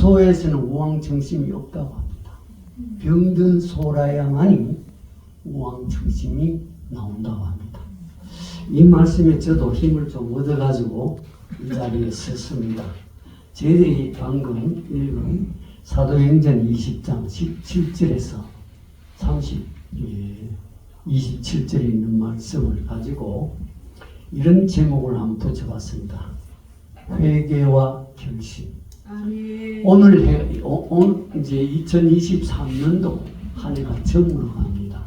소에서는 우왕청심이 없다고 합니다. 병든 소라야만이 우왕청심이 나온다고 합니다. 이 말씀에 저도 힘을 좀 얻어가지고 이 자리에 섰습니다. 저희들이 방금 읽은 사도행전 20장 17절에서 27절에 있는 말씀을 가지고 이런 제목을 한번 붙여봤습니다. 회개와 결심. 오늘 이제 2023년도 한 해가 저물어 갑니다.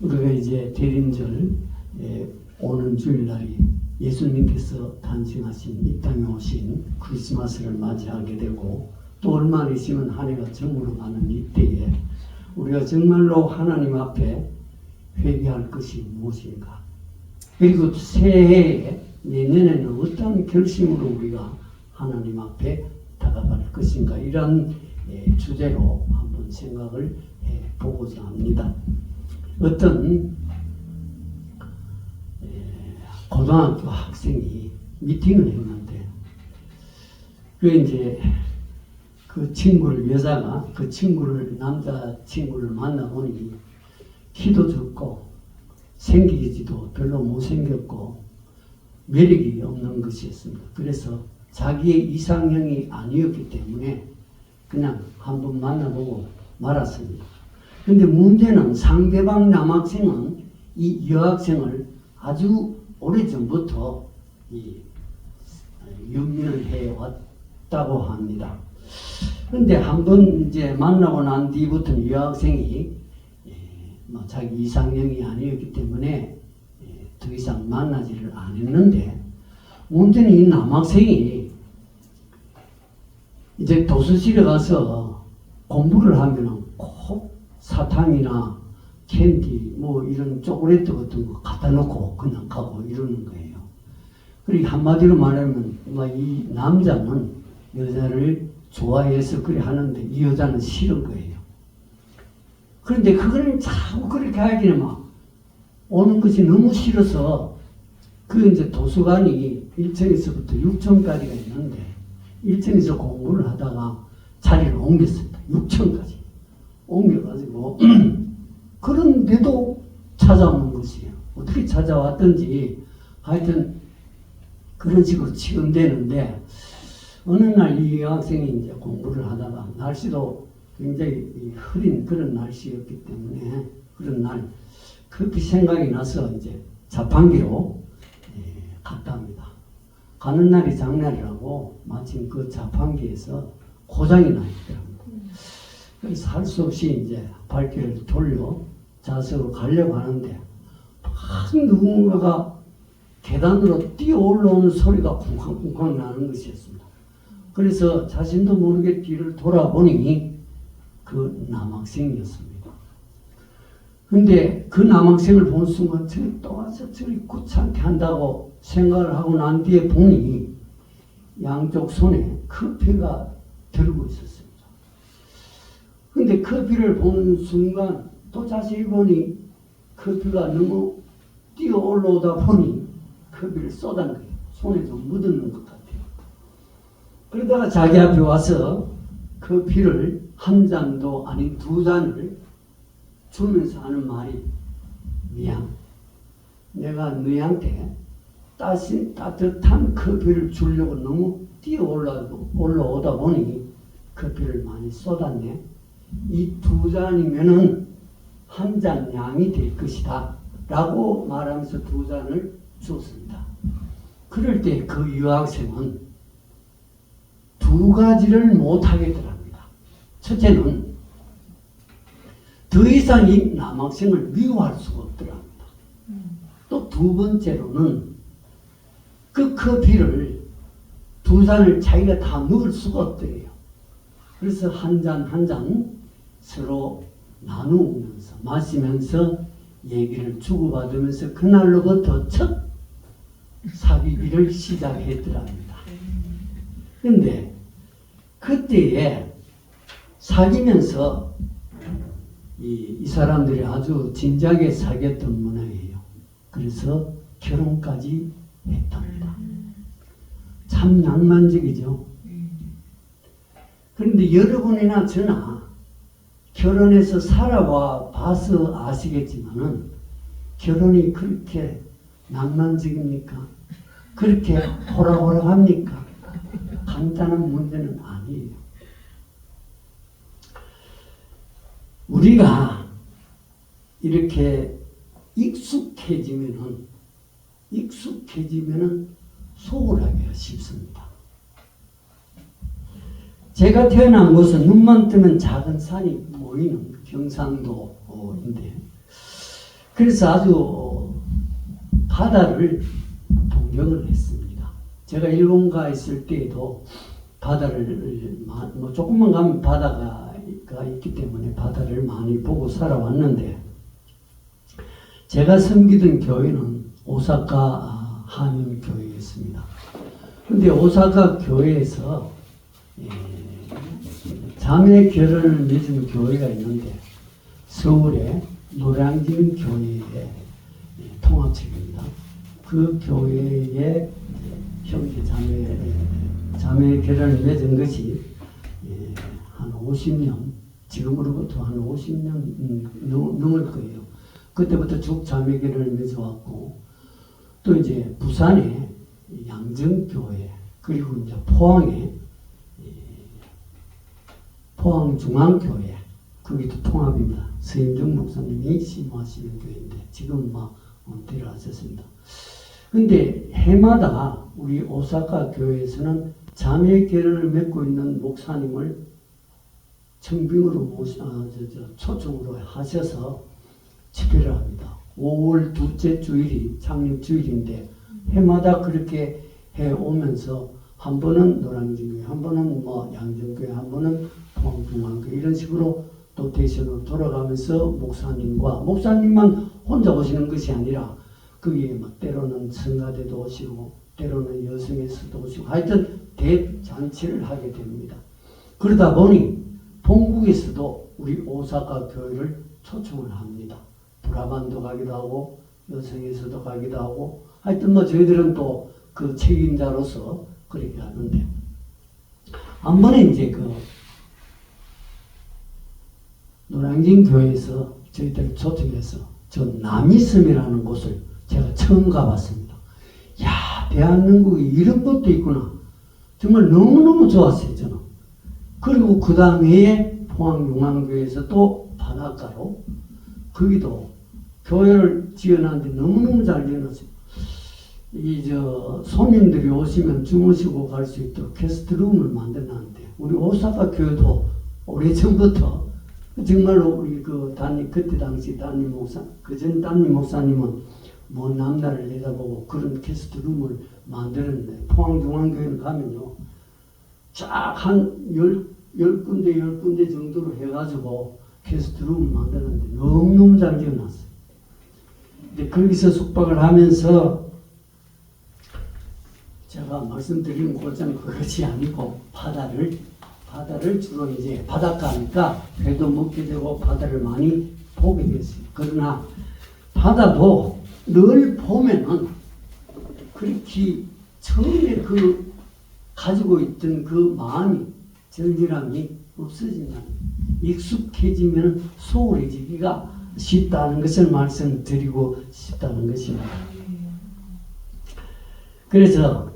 우리가 이제 대림절 오는 주일날이 예수님께서 탄생하신 이 땅에 오신 크리스마스를 맞이하게 되고 또 얼마 있으면 한 해가 저물어 가는 이때에 우리가 정말로 하나님 앞에 회개할 것이 무엇인가? 그리고 새해에 내년에는 어떤 결심으로 우리가 하나님 앞에 다가갈 것인가? 이런 주제로 한번 생각을 해보고자 합니다. 어떤 고등학교 학생이 미팅을 했는데 그 친구를 여자가 그 친구를 남자 친구를 만나보니 키도 적고 생기지도 별로 못생겼고 매력이 없는 것이었습니다. 그래서 자기의 이상형이 아니었기 때문에 그냥 한번 만나보고 말았습니다. 근데 문제는 상대방 남학생은 이 여학생을 아주 오래전부터 연민을 해왔다고 합니다. 근데 한번 이제 만나고 난 뒤부터는 여학생이 자기 이상형이 아니었기 때문에 더 이상 만나지를 않았는데 문제는 이 남학생이 이제 도서실에 가서 공부를 하면 꼭 사탕이나 캔디 뭐 이런 초콜릿 같은 거 갖다 놓고 그냥 가고 이러는 거예요. 그리고 한마디로 말하면 이 남자는 여자를 좋아해서 그래 하는데 이 여자는 싫은 거예요. 그런데 그걸 자꾸 그렇게 하기는 막 오는 것이 너무 싫어서 그 이제 도서관이 1층에서부터 6층까지가 있는데 1층에서 공부를 하다가 자리를 옮겼습니다. 6층까지 옮겨가지고 그런데도 찾아오는 것이에요. 어떻게 찾아왔든지 하여튼 그런 식으로 치근대는데 어느 날 이 여학생이 이제 공부를 하다가 날씨도 굉장히 흐린 그런 날씨였기 때문에 그런 날 급히 생각이 나서 이제 자판기로 갔답니다. 가는 날이 장날이라고 마침 그 자판기에서 고장이 나 있더라고요. 그래서 할 수 없이 이제 발길을 돌려 좌석으로 가려고 하는데 막 누군가가 계단으로 뛰어 올라오는 소리가 쿵쾅쿵쾅 나는 것이었습니다. 그래서 자신도 모르게 뒤를 돌아보니 그 남학생이었습니다. 근데 그 남학생을 본 순간 저기 또 와서 저리 구차하게 한다고 생각을 하고 난 뒤에 보니 양쪽 손에 커피가 들고 있었습니다. 근데 커피를 보는 순간 또 자세히 보니 커피가 너무 뛰어 올라오다 보니 커피를 쏟아낸 거예요. 손에 좀 묻었는 것 같아요. 그러다가 자기 앞에 와서 커피를 한 잔도 아닌 두 잔을 주면서 하는 말이 미안. 내가 너희한테 따뜻한 커피를 주려고 너무 뛰어 올라오다 보니 커피를 많이 쏟았네. 이 두 잔이면은 한 잔 양이 될 것이다. 라고 말하면서 두 잔을 줬습니다. 그럴 때 그 유학생은 두 가지를 못하겠더랍니다. 첫째는 더 이상 이 남학생을 미워할 수가 없더랍니다. 또 두 번째로는 그 커피를 두 잔을 자기가 다 넣을 수가 없대요. 그래서 한 잔 한 잔 서로 나누면서 마시면서 얘기를 주고받으면서 그날로부터 첫 사귀기를 시작했더랍니다. 근데 그때에 사귀면서 이 사람들이 아주 진작에 사귀었던 모양이에요. 그래서 결혼까지 했답니다. 참 낭만적이죠. 그런데 여러분이나 저나 결혼해서 살아와 봐서 아시겠지만은 결혼이 그렇게 낭만적입니까? 그렇게 호락호락합니까? 간단한 문제는 아니에요. 우리가 이렇게 익숙해지면은 소홀하기가 쉽습니다. 제가 태어난 곳은 눈만 뜨면 작은 산이 모이는 경상도인데, 그래서 아주 바다를 동경을 했습니다. 제가 일본 가 있을 때에도 바다를 뭐 조금만 가면 바다가 있기 때문에 바다를 많이 보고 살아왔는데, 제가 섬기던 교회는 오사카 한인교회였습니다. 근데 오사카 교회에서 자매 결혼을 맺은 교회가 있는데, 서울에 노량진 교회의 통합책입니다. 그 교회의 형제 자매 결혼을 맺은 것이 한 50년, 지금으로부터 한 50년 넘을 거예요. 그때부터 쭉 자매 결혼을 맺어왔고, 또 이제 부산에 양정교회, 그리고 이제 포항에 포항중앙교회, 거기도 통합입니다. 서인정 목사님이 심호하시는 교회인데 지금 막 데려가셨습니다. 근데 해마다 우리 오사카 교회에서는 자매 결혼을 맺고 있는 목사님을 청빙으로 초청으로 하셔서 집회를 합니다. 5월 둘째 주일이 창립 주일인데 해마다 그렇게 해오면서 한 번은 노량진교회, 한 번은 뭐 양정교회, 한 번은 포항중앙교회, 이런 식으로 또 대선으로 돌아가면서 목사님만 혼자 오시는 것이 아니라 거기에 막 때로는 성가대도 오시고 때로는 여성에서도 오시고 하여튼 대잔치를 하게 됩니다. 그러다 보니 본국에서도 우리 오사카 교회를 초청을 합니다. 브라반도 가기도 하고 여성에서도 가기도 하고 하여튼 뭐 저희들은 또 그 책임자로서 그렇게 하는데, 한 번에 이제 그 노량진 교회에서 저희들 초청해서 저 남이섬이라는 곳을 제가 처음 가봤습니다. 야, 대한민국에 이런 것도 있구나. 정말 너무너무 좋았어요, 저는. 그리고 그 다음에 포항용암교회에서 또 바닷가로 거기도 교회를 지어놨는데 너무너무 잘 지어놨어요. 손님들이 오시면 주무시고 갈 수 있도록 게스트룸을 만들어놨는데, 우리 오사카 교회도 오래전부터 정말로 우리 그때 당시 담임 목사, 그전 담임 목사님은 먼 남나를 내다보고 그런 게스트룸을 만들었는데, 포항중앙교회를 가면요, 쫙 한 10군데 정도로 해가지고 게스트룸을 만들었는데 너무너무 잘 지어놨어요. 근데 거기서 숙박을 하면서 제가 말씀드리는 곳은 그것이 아니고 바다를 주로 이제 바닷가니까 회도 먹게 되고 바다를 많이 보게 됐어요. 그러나 바다도 늘 보면은 그렇게 처음에 그 가지고 있던 그 마음이, 절절함이 없어진다. 익숙해지면 소홀해지기가 쉽다는 것을 말씀드리고 싶다는 것입니다. 그래서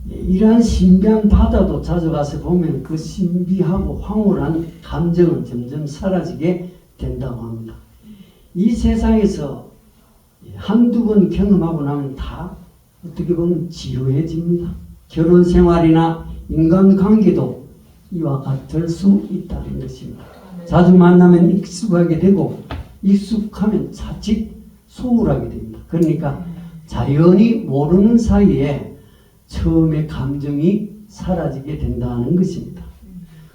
이러한 신비한 바다도 자주 가서 보면 그 신비하고 황홀한 감정은 점점 사라지게 된다고 합니다. 이 세상에서 한두 번 경험하고 나면 다 어떻게 보면 지루해집니다. 결혼 생활이나 인간관계도 이와 같을 수 있다는 것입니다. 자주 만나면 익숙하게 되고 익숙하면 자칫 소홀하게 됩니다. 그러니까 자연히 모르는 사이에 처음에 감정이 사라지게 된다는 것입니다.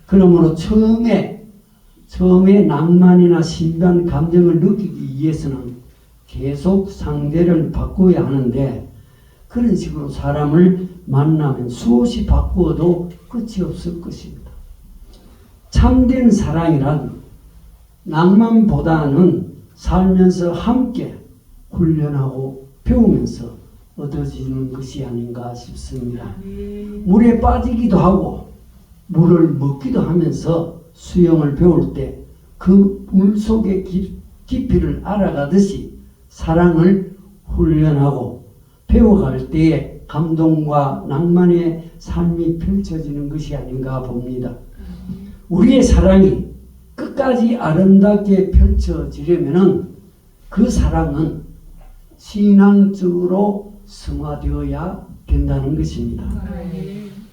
그러므로 처음에 낭만이나 신비한 감정을 느끼기 위해서는 계속 상대를 바꿔야 하는데, 그런 식으로 사람을 만나면 수없이 바꾸어도 끝이 없을 것입니다. 참된 사랑이란 낭만보다는 살면서 함께 훈련하고 배우면서 얻어지는 것이 아닌가 싶습니다. 물에 빠지기도 하고 물을 먹기도 하면서 수영을 배울 때 그 물속의 깊이를 알아가듯이 사랑을 훈련하고 배워갈 때에 감동과 낭만의 삶이 펼쳐지는 것이 아닌가 봅니다. 우리의 사랑이 끝까지 아름답게 펼쳐지려면은 그 사랑은 신앙적으로 승화되어야 된다는 것입니다.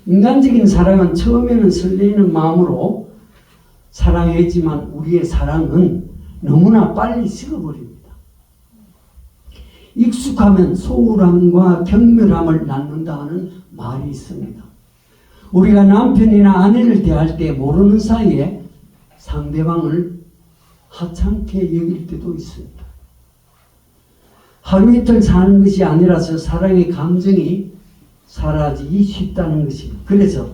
인간적인 사랑은 처음에는 설레이는 마음으로 사랑했지만 우리의 사랑은 너무나 빨리 식어버립니다. 익숙하면 소홀함과 경멸함을 낳는다 하는 말이 있습니다. 우리가 남편이나 아내를 대할 때 모르는 사이에 상대방을 하찮게 여길 때도 있습니다. 하루 이틀 사는 것이 아니라서 사랑의 감정이 사라지기 쉽다는 것입니다. 그래서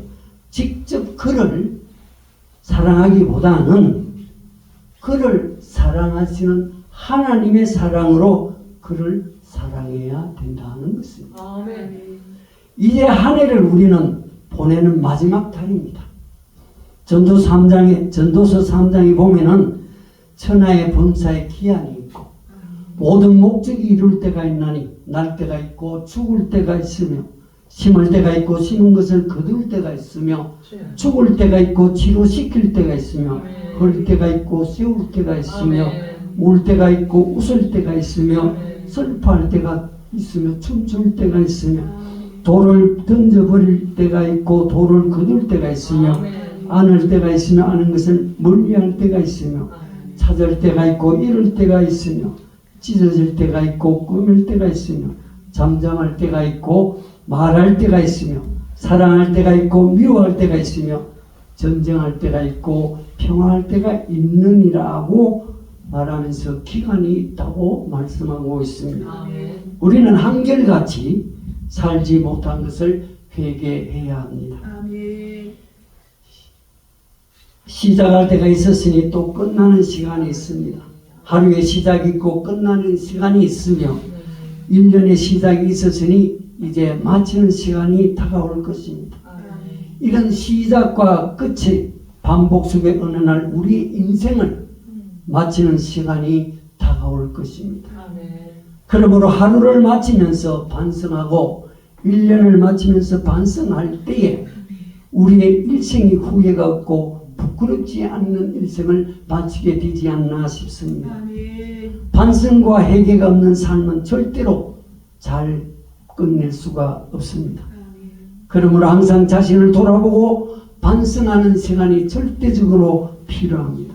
직접 그를 사랑하기보다는 그를 사랑하시는 하나님의 사랑으로 그를 사랑해야 된다는 것입니다. 아멘. 이제 한 해를 우리는 보내는 마지막 달입니다. 전도서 3장에 보면은 천하의 범사에 기한이 있고 모든 목적이 이룰 때가 있나니 날 때가 있고 죽을 때가 있으며 심을 때가 있고 심은 것을 거둘 때가 있으며 죽을 때가 있고 치료시킬 때가 있으며 버릴 때가 있고 세울 때가 있으며 울 때가 있고 웃을 때가 있으며 슬퍼할 때가 있으며 춤출 때가 있으며 돌을 던져버릴 때가 있고 돌을 거둘 때가 있으며 안을 때가 있으며 아는 것을 멀리할 때가 있으며 찾을 때가 있고 잃을 때가 있으며 찢어질 때가 있고 꾸밀 때가 있으며 잠잠할 때가 있고 말할 때가 있으며 사랑할 때가 있고 미워할 때가 있으며 전쟁할 때가 있고 평화할 때가 있느니라고 말하면서 기간이 있다고 말씀하고 있습니다. 아멘. 우리는 한결같이 살지 못한 것을 회개해야 합니다. 아멘. 시작할 때가 있었으니 또 끝나는 시간이 있습니다. 하루의 시작이 있고 끝나는 시간이 있으며 1년의 시작이 있었으니 이제 마치는 시간이 다가올 것입니다. 이런 시작과 끝의 반복 속에 어느 날 우리의 인생을 마치는 시간이 다가올 것입니다. 그러므로 하루를 마치면서 반성하고 1년을 마치면서 반성할 때에 우리의 일생이 후회가 없고 부끄럽지 않는 일생을 마치게 되지 않나 싶습니다. 반성과 회개가 없는 삶은 절대로 잘 끝낼 수가 없습니다. 그러므로 항상 자신을 돌아보고 반성하는 시간이 절대적으로 필요합니다.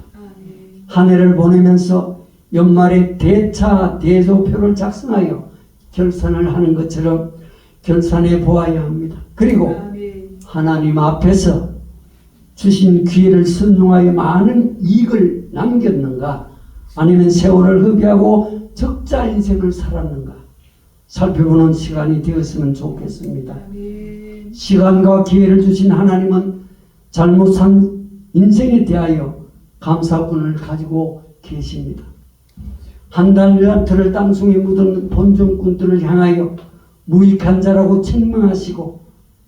한 해를 보내면서 연말에 대차 대조표를 작성하여 결산을 하는 것처럼 결산해 보아야 합니다. 그리고 하나님 앞에서 주신 기회를 순종하여 많은 이익을 남겼는가 아니면 세월을 허비하고 적자 인생을 살았는가 살펴보는 시간이 되었으면 좋겠습니다. 시간과 기회를 주신 하나님은 잘못 산 인생에 대하여 감사꾼을 가지고 계십니다. 한 달 열한틀을 땅속에 묻은 본종꾼들을 향하여 무익한 자라고 책망하시고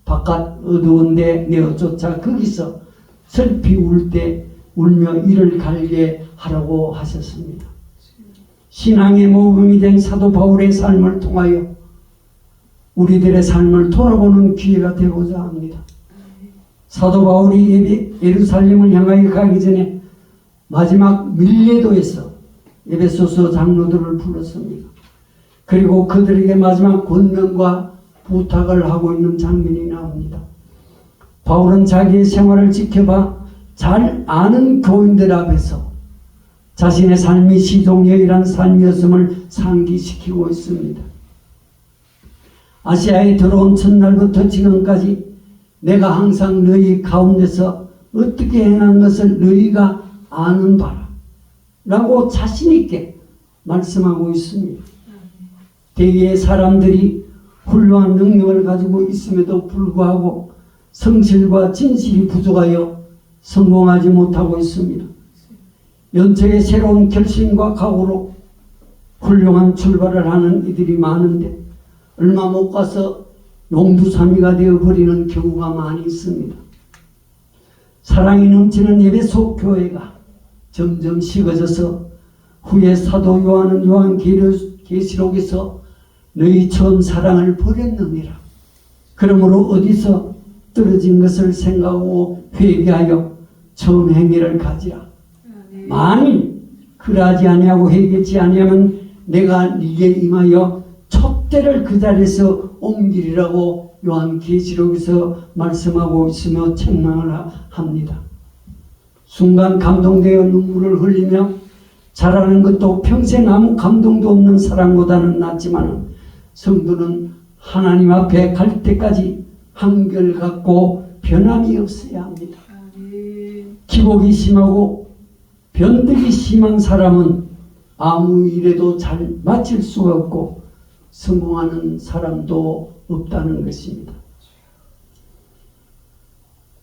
바깥 어두운 데 내어쫓아 거기서 슬피 울 때 울며 이를 갈게 하라고 하셨습니다. 신앙의 모범이 된 사도 바울의 삶을 통하여 우리들의 삶을 돌아보는 기회가 되고자 합니다. 사도 바울이 예루살렘을 향하여 가기 전에 마지막 밀레도에서 에베소서 장로들을 불렀습니다. 그리고 그들에게 마지막 권면과 부탁을 하고 있는 장면이 나옵니다. 바울은 자기의 생활을 지켜봐 잘 아는 교인들 앞에서 자신의 삶이 시종여일한 삶이었음을 상기시키고 있습니다. 아시아에 들어온 첫날부터 지금까지 내가 항상 너희 가운데서 어떻게 행한 것을 너희가 아는 바라 라고 자신있게 말씀하고 있습니다. 대개의 사람들이 훌륭한 능력을 가지고 있음에도 불구하고 성실과 진실이 부족하여 성공하지 못하고 있습니다. 연초에 새로운 결심과 각오로 훌륭한 출발을 하는 이들이 많은데 얼마 못 가서 용두사미가 되어버리는 경우가 많이 있습니다. 사랑이 넘치는 에베소 교회가 점점 식어져서 후에 사도 요한은 요한계시록에서 너희 처음 사랑을 버렸느니라. 그러므로 어디서 떨어진 것을 생각하고 회개하여 처음 행위를 가지라. 만일 그러하지 아니하고 회개치 아니하면 내가 네게 임하여 촛대를 그 자리에서 옮기리라고 요한계시록에서 말씀하고 있으며 책망을 합니다. 순간 감동되어 눈물을 흘리며 잘하는 것도 평생 아무 감동도 없는 사랑보다는 낫지만 성도는 하나님 앞에 갈 때까지 한결같고 변함이 없어야 합니다. 기복이 심하고 변덕이 심한 사람은 아무 일에도 잘 마칠 수가 없고 성공하는 사람도 없다는 것입니다.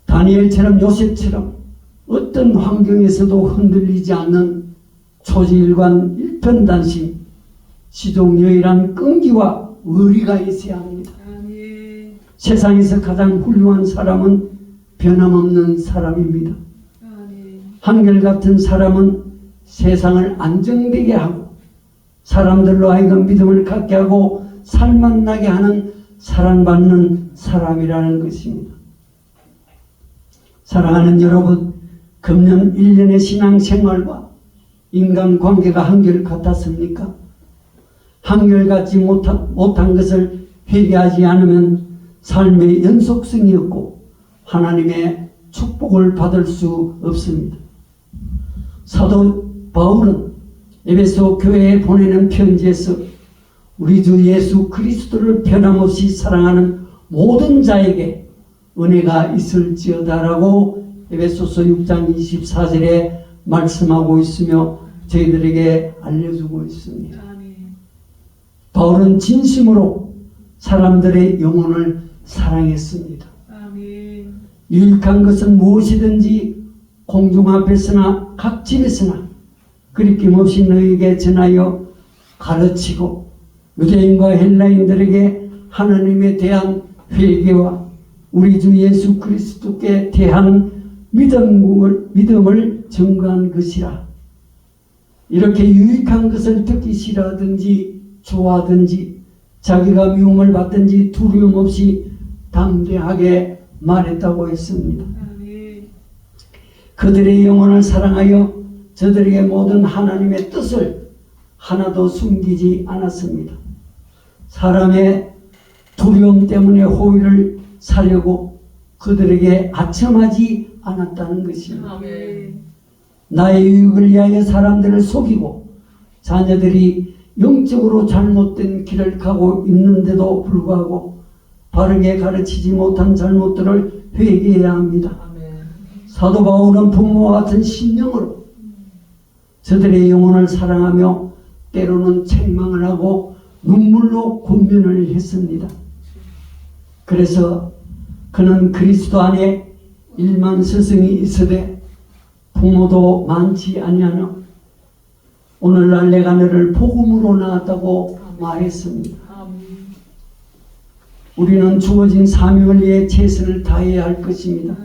다니엘처럼 요셉처럼 어떤 환경에서도 흔들리지 않는 초지일관 일편단심, 시종여일한 끈기와 의리가 있어야 합니다. 세상에서 가장 훌륭한 사람은 변함없는 사람입니다. 한결같은 사람은 세상을 안정되게 하고 사람들로 하여금 믿음을 갖게 하고 살맛나게 하는 사랑받는 사람이라는 것입니다. 사랑하는 여러분, 금년 1년의 신앙생활과 인간관계가 한결같았습니까? 한결같지 못한 것을 회개하지 않으면 삶의 연속성이 없고 하나님의 축복을 받을 수 없습니다. 사도 바울은 에베소 교회에 보내는 편지에서 우리 주 예수 그리스도를 변함없이 사랑하는 모든 자에게 은혜가 있을지어다라고 에베소서 6장 24절에 말씀하고 있으며 저희들에게 알려주고 있습니다. 바울은 진심으로 사람들의 영혼을 사랑했습니다. 유익한 것은 무엇이든지 공중 앞에서나 각 집에서나 그리낌없이 너희에게 전하여 가르치고 유대인과 헬라인들에게 하나님에 대한 회개와 우리 주 예수 그리스도께 대한 믿음을 증거한 것이라. 이렇게 유익한 것을 듣기 싫어하든지 좋아하든지 자기가 미움을 받든지 두려움 없이 담대하게 말했다고 했습니다. 그들의 영혼을 사랑하여 저들에게 모든 하나님의 뜻을 하나도 숨기지 않았습니다. 사람의 두려움 때문에 호의를 사려고 그들에게 아첨하지 않았다는 것입니다. 나의 유익을 위하여 사람들을 속이고 자녀들이 영적으로 잘못된 길을 가고 있는데도 불구하고 바르게 가르치지 못한 잘못들을 회개해야 합니다. 사도 바울은 부모와 같은 심령으로 저들의 영혼을 사랑하며 때로는 책망을 하고 눈물로 권면을 했습니다. 그래서 그는 그리스도 안에 일만 스승이 있으되 부모도 많지 아니하나 오늘날 내가 너를 복음으로 낳았다고 말했습니다. 우리는 주어진 사명을 위해 최선을 다해야 할 것입니다.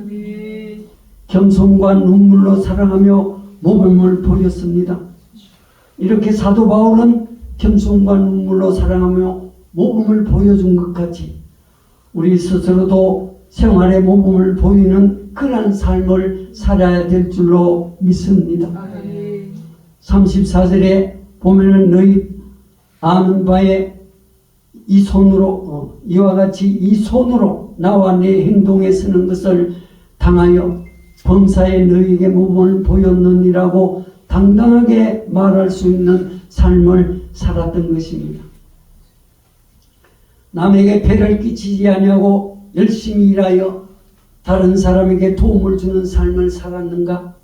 겸손과 눈물로 사랑하며 모범을 보였습니다. 이렇게 사도 바울은 겸손과 눈물로 사랑하며 모범을 보여준 것 같이 우리 스스로도 생활의 모범을 보이는 그러한 삶을 살아야 될 줄로 믿습니다. 34절에 보면은 너희 아는 바에 이 손으로 이와 같이 이 손으로 나와 내 행동에 쓰는 것을 당하여 범사에 너희에게 모범을 보였느니라고 당당하게 말할 수 있는 삶을 살았던 것입니다. 남에게 배를 끼치지 아니하고 열심히 일하여 다른 사람에게 도움을 주는 삶을 살았는가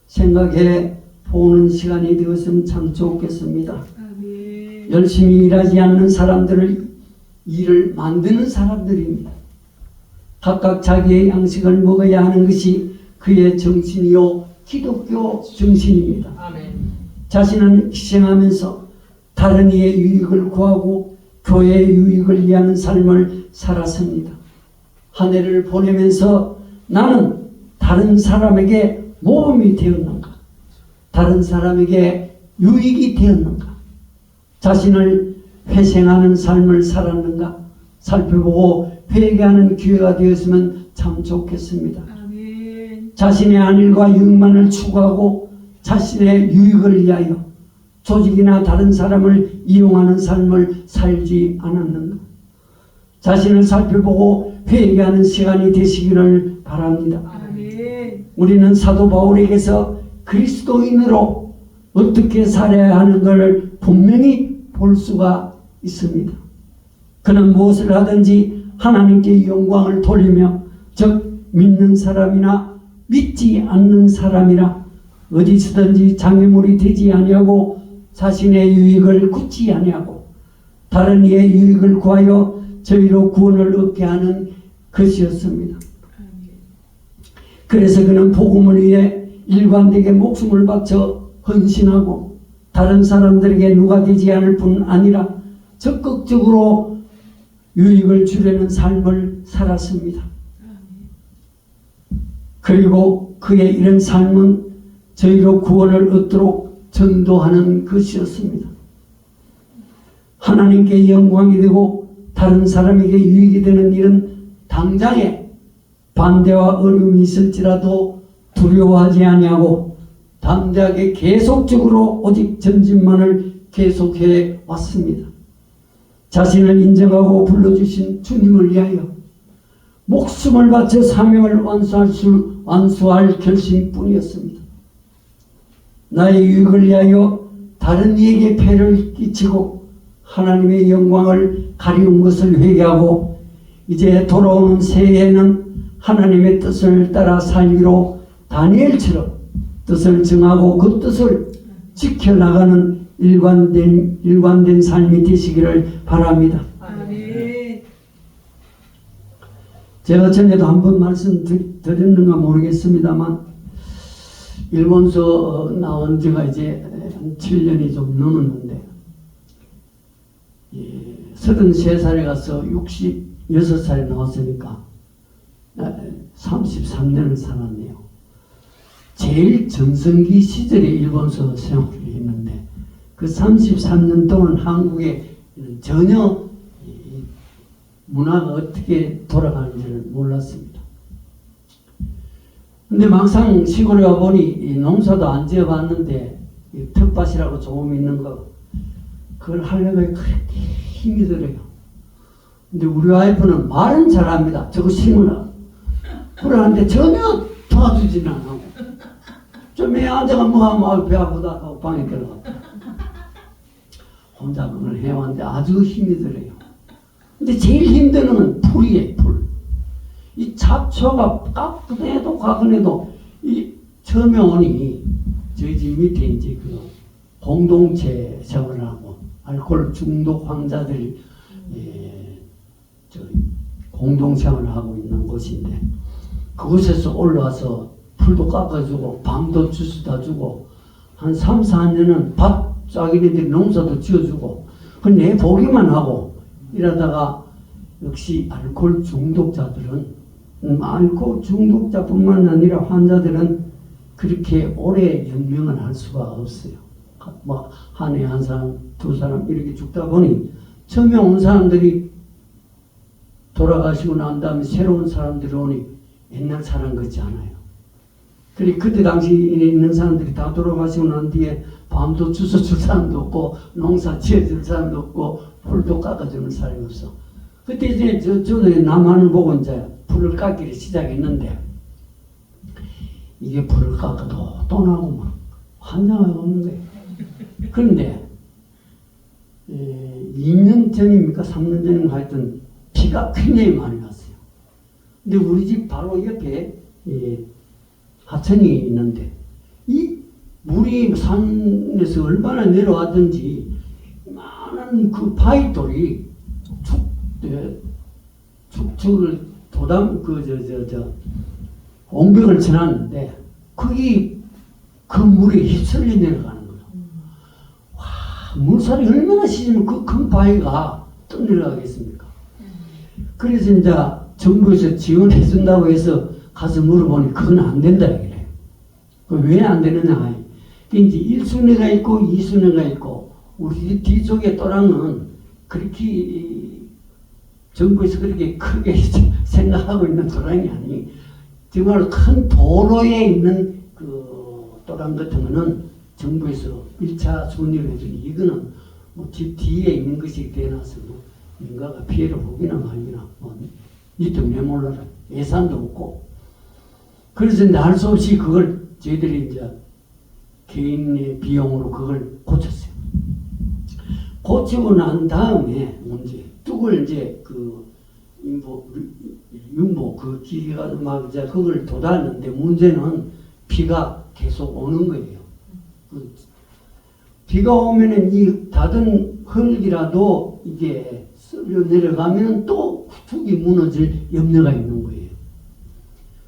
생각해 보는 시간이 되었으면 참 좋겠습니다. 열심히 일하지 않는 사람들을 일을 만드는 사람들입니다. 각각 자기의 양식을 먹어야 하는 것이 그의 정신이요 기독교 정신입니다. 자신은 희생하면서 다른 이의 유익을 구하고 교회의 유익을 위하는 삶을 살았습니다. 한 해를 보내면서 나는 다른 사람에게 모범이 되었는가? 다른 사람에게 유익이 되었는가? 자신을 회생하는 삶을 살았는가? 살펴보고 회개하는 기회가 되었으면 참 좋겠습니다. 아멘. 자신의 안일과 유익만을 추구하고 자신의 유익을 위하여 조직이나 다른 사람을 이용하는 삶을 살지 않았는가? 자신을 살펴보고 회개하는 시간이 되시기를 바랍니다. 아멘. 우리는 사도 바울에게서 그리스도인으로 어떻게 살아야 하는 것을 분명히 볼 수가 있습니다. 그는 무엇을 하든지 하나님께 영광을 돌리며, 즉 믿는 사람이나 믿지 않는 사람이나 어디서든지 장애물이 되지 아니하고 자신의 유익을 굳지 아니하고 다른 이의 유익을 구하여 저희로 구원을 얻게 하는 것이었습니다. 그래서 그는 복음을 위해 일관되게 목숨을 바쳐 헌신하고 다른 사람들에게 누가 되지 않을 뿐 아니라 적극적으로 유익을 주려는 삶을 살았습니다. 그리고 그의 이런 삶은 저희로 구원을 얻도록 전도하는 것이었습니다. 하나님께 영광이 되고 다른 사람에게 유익이 되는 일은 당장에 반대와 어려움이 있을지라도 두려워하지 아니하고 담대하게 계속적으로 오직 전진만을 계속해 왔습니다. 자신을 인정하고 불러주신 주님을 위하여 목숨을 바쳐 사명을 완수할 결심뿐이었습니다. 나의 유익을 위하여 다른 이에게 폐를 끼치고 하나님의 영광을 가리운 것을 회개하고 이제 돌아오는 새해에는 하나님의 뜻을 따라 살기로 다니엘처럼 뜻을 정하고 그 뜻을 지켜나가는 일관된 삶이 되시기를 바랍니다. 아멘. 제가 전에도 한번 말씀드렸는가 모르겠습니다만 일본서 나온 지가 이제 7년이 좀 넘었는데 33살에 가서 66살에 나왔으니까 33년을 살았네요. 제일 전성기 시절에 일본서 생활을 했는데 그 33년 동안 한국에 전혀 문화가 어떻게 돌아가는지를 몰랐습니다. 근데 막상 시골에 와보니 농사도 안 지어봤는데 텃밭이라고 조금 있는 거 그걸 하려고 그렇게 힘이 들어요. 근데 우리 와이프는 말은 잘합니다. 저거 심으라. 그러는데 전혀 도와주지는 않고 좀 앉아가 뭐하면 배 아프다 하고 방에 들어가고 혼자 그걸 해왔는데 아주 힘이 들어요. 근데 제일 힘든 건 풀이에요. 풀. 이 잡초가 깎은해도 가근해도 이 처음에 오니 저희 집 밑에 이제 그 공동체 생활을 하고 알코올 중독 환자들이 공동생활을 하고 있는 곳인데 그곳에서 올라와서 풀도 깎아주고 밤도 주스다 주고 한 3, 4년은 밭 자기네들이 농사도 지어주고 그 내 보기만 하고 이러다가 역시 알코올 중독자들은 알코올 중독자뿐만 아니라 환자들은 그렇게 오래 연명을 할 수가 없어요. 뭐 한 해 한 사람 두 사람 이렇게 죽다 보니 처음에 온 사람들이 돌아가시고 난 다음에 새로운 사람들이 오니 옛날 사람 같지 않아요. 그리고 그때 당시에 있는 사람들이 다 돌아가시고 난 뒤에 밤도 주워줄 사람도 없고 농사 지어줄 사람도 없고 풀도 깎아주는 사람이 없어. 그때 이제 저도 남한을 보고 이제 풀을 깎기를 시작했는데 이게 풀을 깎아도 또 나고 막 환장하게 오는 거예요. 그런데 2년 전입니까 3년 전인가 하여튼 비가 굉장히 많이 났어요. 근데 우리 집 바로 옆에 하천이 있는데 이 물이 산에서 얼마나 내려왔든지 많은 그 바위돌이 축축을 도담 옹벽을 지났는데 거기 그 물에 휩쓸려 내려가는 거예요. 와, 물살이 얼마나 심하면 그 큰 바위가 떠내려가겠습니까? 그래서 이제 정부에서 지원해 준다고 해서 가서 물어보니 그건 안 된다 이래요. 왜 안 되느냐? 이제 1순위가 있고 2순위가 있고 우리 뒤쪽에 또랑은 그렇게 정부에서 그렇게 크게 생각하고 있는 또랑이 아니 정말 큰 도로에 있는 그 또랑 같은 거는 정부에서 1차 순위로 해주니 이거는 뭐 집 뒤에 있는 것이 되어나서 민가가 피해를 보기나 말기나 니 때문에 몰라라. 예산도 없고 그래서 날 수 없이 그걸 저희들이 이제 개인의 비용으로 그걸 고쳤어요. 고치고 난 다음에 문제 뚝을 이제 그 윤보 그 기계가 막 이제 그걸 돋았는데 문제는 비가 계속 오는 거예요. 그 비가 오면은 이 닫은 흙이라도 이게 쓸려 내려가면 또 툭이 무너질 염려가 있는 거예요.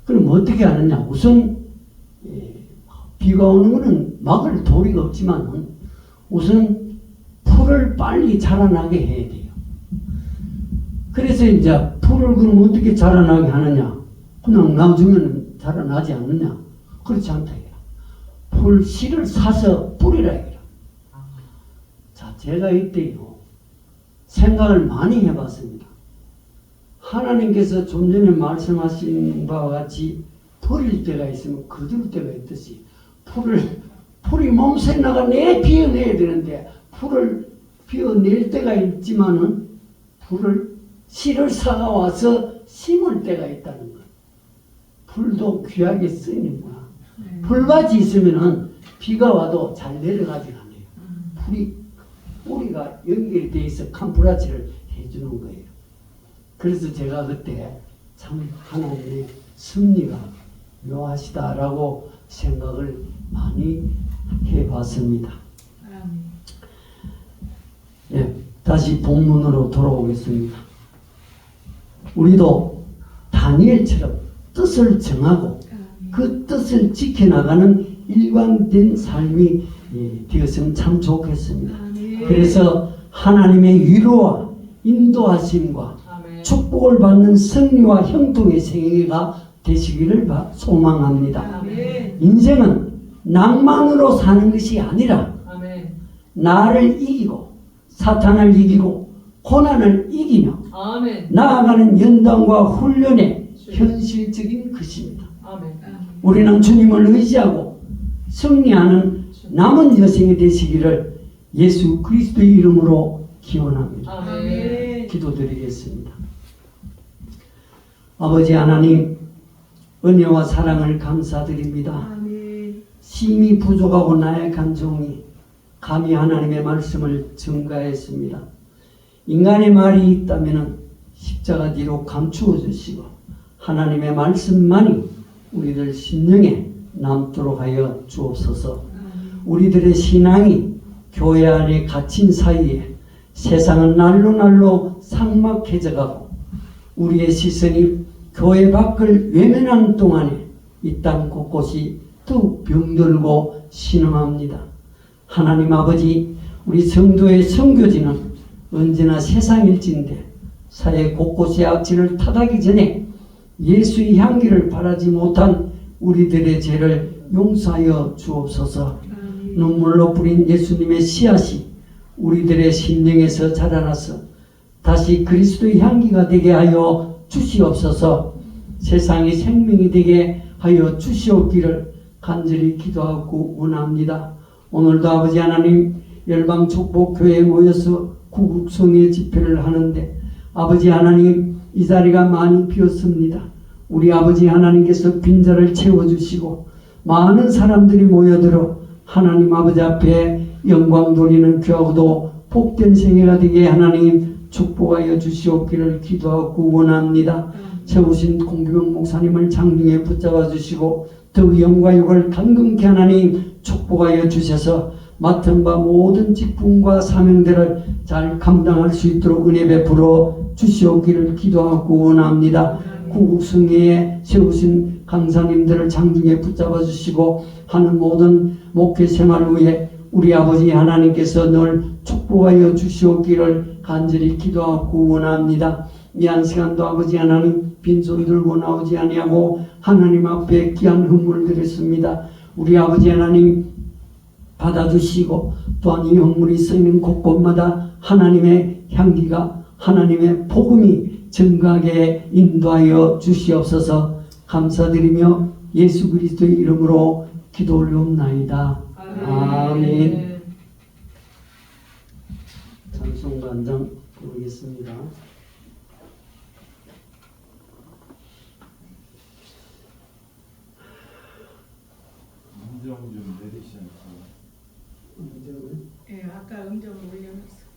그럼 어떻게 하느냐? 우선 비가 오는 거는 막을 도리가 없지만 우선 풀을 빨리 자라나게 해야 돼요. 그래서 이제 풀을 그럼 어떻게 자라나게 하느냐? 그냥 놔주면 자라나지 않느냐? 그렇지 않다 이거야. 풀 씨를 사서 뿌리라 이거야. 자, 제가 이때요 생각을 많이 해봤습니다. 하나님께서 좀 전에 말씀하신 바와 같이 버릴 때가 있으면 거둘 때가 있듯이 풀이 몸새 나가 비워내야 되는데 풀을 비워낼 때가 있지만은 씨를 사가와서 심을 때가 있다는 거예요. 풀도 귀하게 쓰이는구나. 풀밭이 있으면은 비가 와도 잘 내려가지 않아요. 뿌리가 연결이 돼 있어 캄프라치를 해주는 거예요. 그래서 제가 그때 참 하나님의 섭리가 묘하시다라고 생각을 많이 해봤습니다. 예, 다시 본문으로 돌아오겠습니다. 우리도 다니엘처럼 뜻을 정하고 그 뜻을 지켜나가는 일관된 삶이 되었으면 참 좋겠습니다. 그래서 하나님의 위로와 인도하심과 축복을 받는 승리와 형통의 생애가 되시기를 소망합니다. 인생은 낭만으로 사는 것이 아니라 나를 이기고 사탄을 이기고 고난을 이기며 나아가는 연단과 훈련의 현실적인 것입니다. 우리는 주님을 의지하고 승리하는 남은 여생이 되시기를 예수 그리스도의 이름으로 기원합니다. 기도드리겠습니다. 아버지 하나님, 은혜와 사랑을 감사드립니다. 심히 부족하고 나약한 종이 감히 하나님의 말씀을 증가했습니다. 인간의 말이 있다면 십자가 뒤로 감추어 주시고 하나님의 말씀만이 우리들 심령에 남도록 하여 주옵소서. 우리들의 신앙이 교회 안에 갇힌 사이에 세상은 날로 삭막해져가고 우리의 시선이 교회 밖을 외면하는 동안에 이 땅 곳곳이 더욱 병들고 신음합니다. 하나님 아버지, 우리 성도의 선교지는 언제나 세상일진데 사회 곳곳의 악취를 타가기 전에 예수의 향기를 바라지 못한 우리들의 죄를 용서하여 주옵소서. 눈물로 뿌린 예수님의 씨앗이 우리들의 심령에서 자라나서 다시 그리스도의 향기가 되게 하여 주시옵소서. 세상의 생명이 되게 하여 주시옵기를 간절히 기도하고 원합니다. 오늘도 아버지 하나님 열방축복교회에 모여서 구국성의 집회를 하는데 아버지 하나님 이 자리가 많이 비었습니다. 우리 아버지 하나님께서 빈자를 채워주시고 많은 사람들이 모여들어 하나님 아버지 앞에 영광 돌리는 귀하고도 복된 생애가 되게 하나님 축복하여 주시옵기를 기도하고 원합니다. 세우신 공규병 목사님을 장중에 붙잡아 주시고 더욱 영과 육을 강건케 하나님 축복하여 주셔서 맡은 바 모든 직분과 사명들을 잘 감당할 수 있도록 은혜 베풀어 주시옵기를 기도하고 원합니다. 구국성회에 세우신 강사님들을 장중에 붙잡아 주시고 하는 모든 목회 생활을 위해 우리 아버지 하나님께서 늘 축복하여 주시옵기를 간절히 기도하고 원합니다. 미안 시간도 아버지 하나님 빈손 들고 나오지 아니하고 하나님 앞에 귀한 헌물 드렸습니다. 우리 아버지 하나님 받아주시고 또한 이 헌물이 쓰이는 곳곳마다 하나님의 향기가 하나님의 복음이 증가하게 인도하여 주시옵소서. 감사드리며 예수 그리스도의 이름으로 기도 올려옵나이다. 아멘. 찬송단장 부르겠습니다. 음정 좀 내리셔서. 예, 아까 음정을 올려놨어.